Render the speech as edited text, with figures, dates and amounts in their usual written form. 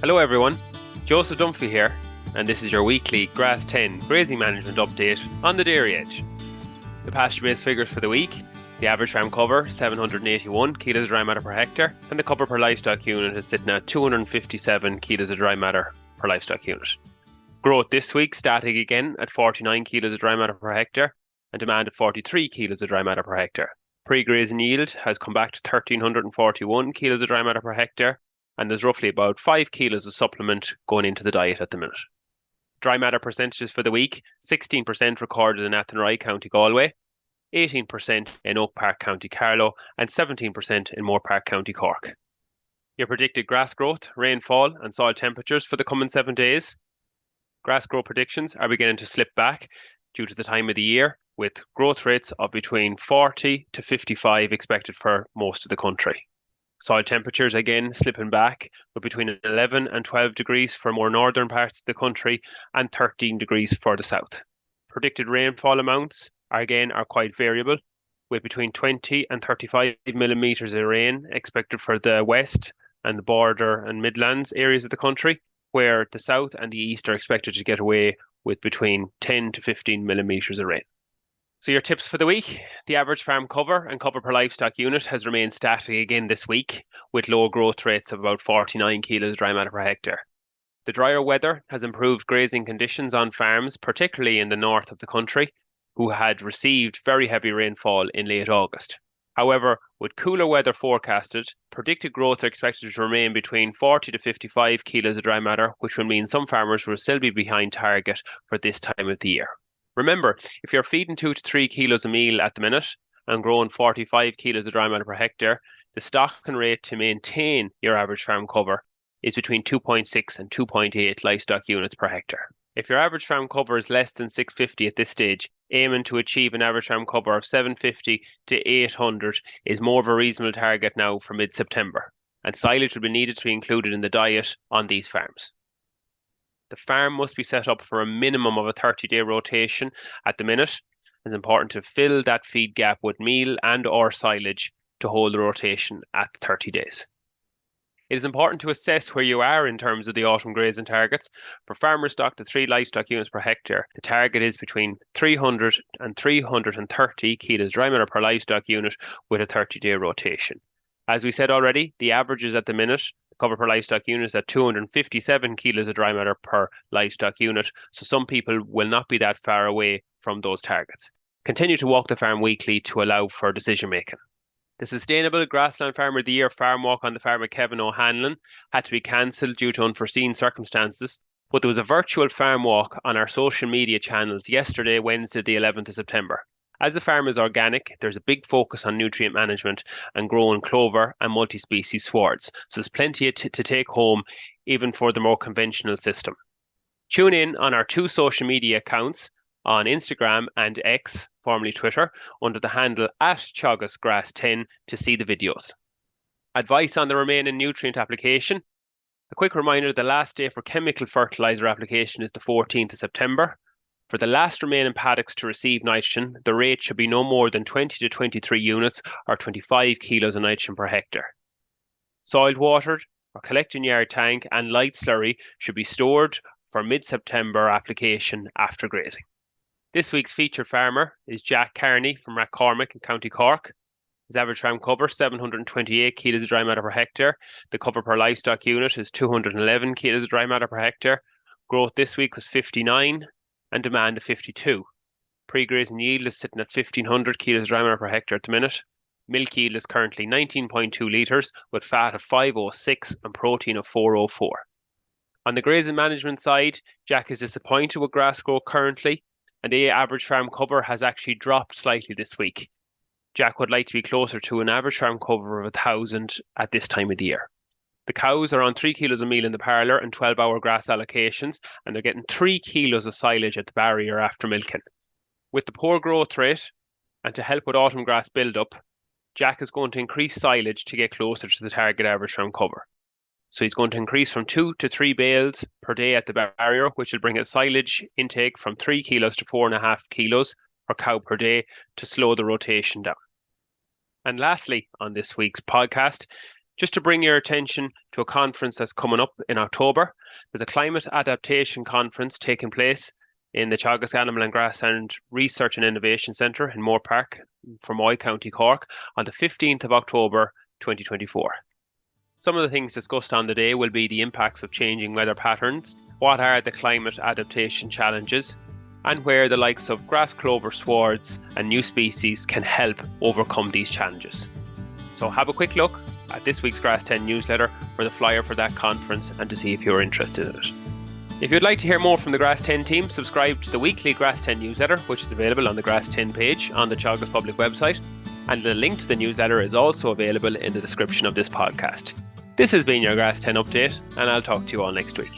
Hello everyone, Joseph Dunphy here, and this is your weekly Grass10 grazing management update on the dairy edge. The PastureBase figures for the week: the average farm cover 781 kilos of dry matter per hectare, and the cover per livestock unit is sitting at 257 kilos of dry matter per livestock unit. Growth this week static again at 49 kilos of dry matter per hectare, and demand at 43 kilos of dry matter per hectare. Pre-grazing yield has come back to 1341 kilos of dry matter per hectare, and there's roughly about 5 kilos of supplement going into the diet at the minute. Dry matter percentages for the week: 16% recorded in Athenry, County Galway, 18% in Oak Park, County Carlow, and 17% in Moore Park, County Cork. Your predicted grass growth, rainfall, and soil temperatures for the coming 7 days. Grass growth predictions are beginning to slip back due to the time of the year, with growth rates of between 40 to 55 expected for most of the country. Soil temperatures again slipping back, with between 11 and 12 degrees for more northern parts of the country and 13 degrees for the south. Predicted rainfall amounts are quite variable, with between 20 and 35 millimetres of rain expected for the west and the border and Midlands areas of the country, where the south and the east are expected to get away with between 10 to 15 millimetres of rain. So your tips for the week: the average farm cover and cover per livestock unit has remained static again this week, with low growth rates of about 49 kilos dry matter per hectare. The drier weather has improved grazing conditions on farms, particularly in the north of the country, who had received very heavy rainfall in late August. However, with cooler weather forecasted, predicted growth are expected to remain between 40 to 55 kilos of dry matter, which will mean some farmers will still be behind target for this time of the year. Remember, if you're feeding 2 to 3 kilos a meal at the minute and growing 45 kilos of dry matter per hectare, the stocking rate to maintain your average farm cover is between 2.6 and 2.8 livestock units per hectare. If your average farm cover is less than 650 at this stage, aiming to achieve an average farm cover of 750 to 800 is more of a reasonable target now for mid-September, and silage will be needed to be included in the diet on these farms. The farm must be set up for a minimum of a 30-day rotation at the minute. It's important to fill that feed gap with meal and or silage to hold the rotation at 30 days. It is important to assess where you are in terms of the autumn grazing targets. For farmers stocked at 3 livestock units per hectare, the target is between 300 and 330 kilos dry matter per livestock unit with a 30-day rotation. As we said already, the averages at the minute, cover per livestock unit, is at 257 kilos of dry matter per livestock unit, so some people will not be that far away from those targets. Continue to walk the farm weekly to allow for decision making. The Sustainable Grassland Farmer of the Year farm walk on the farm of Kevin O'Hanlon had to be cancelled due to unforeseen circumstances, but there was a virtual farm walk on our social media channels yesterday, Wednesday the 11th of September. As the farm is organic, there's a big focus on nutrient management and growing clover and multi-species swards, so there's plenty to take home even for the more conventional system. Tune in on our 2 social media accounts on Instagram and X, formerly Twitter, under the handle at Teagasc Grass10 to see the videos. Advice on the remaining nutrient application: a quick reminder, the last day for chemical fertiliser application is the 14th of September. For the last remaining paddocks to receive nitrogen, the rate should be no more than 20 to 23 units or 25 kilos of nitrogen per hectare. Soiled watered or collecting yard tank and light slurry should be stored for mid-September application after grazing. This week's featured farmer is Jack Kearney from Rathcormac in County Cork. His average farm cover 728 kilos of dry matter per hectare. The cover per livestock unit is 211 kilos of dry matter per hectare. Growth this week was 59 and demand of 52. Pre-grazing yield is sitting at 1,500 kilos dry matter per hectare at the minute. Milk yield is currently 19.2 litres, with fat of 506 and protein of 404. On the grazing management side, Jack is disappointed with grass growth currently, and the average farm cover has actually dropped slightly this week. Jack would like to be closer to an average farm cover of 1,000 at this time of the year. The cows are on 3 kilos of meal in the parlour and 12-hour grass allocations, and they're getting 3 kilos of silage at the barrier after milking. With the poor growth rate, and to help with autumn grass build-up, Jack is going to increase silage to get closer to the target average farm cover. So he's going to increase from 2 to 3 bales per day at the barrier, which will bring a silage intake from 3 kilos to 4.5 kilos per cow per day to slow the rotation down. And lastly, on this week's podcast, Just to bring your attention to a conference that's coming up in October, there's a climate adaptation conference taking place in the Teagasc Animal and Grassland Research and Innovation Centre in Moore Park, Fermoy, County Cork, on the 15th of October 2024. Some of the things discussed on the day will be the impacts of changing weather patterns, what are the climate adaptation challenges, and where the likes of grass clover swards and new species can help overcome these challenges. So have a quick look at this week's Grass10 newsletter for the flyer for that conference and to see if you're interested in it. If you'd like to hear more from the Grass10 team, subscribe to the weekly Grass10 newsletter, which is available on the Grass10 page on the Teagasc Public website, and the link to the newsletter is also available in the description of this podcast. This has been your Grass10 update, and I'll talk to you all next week.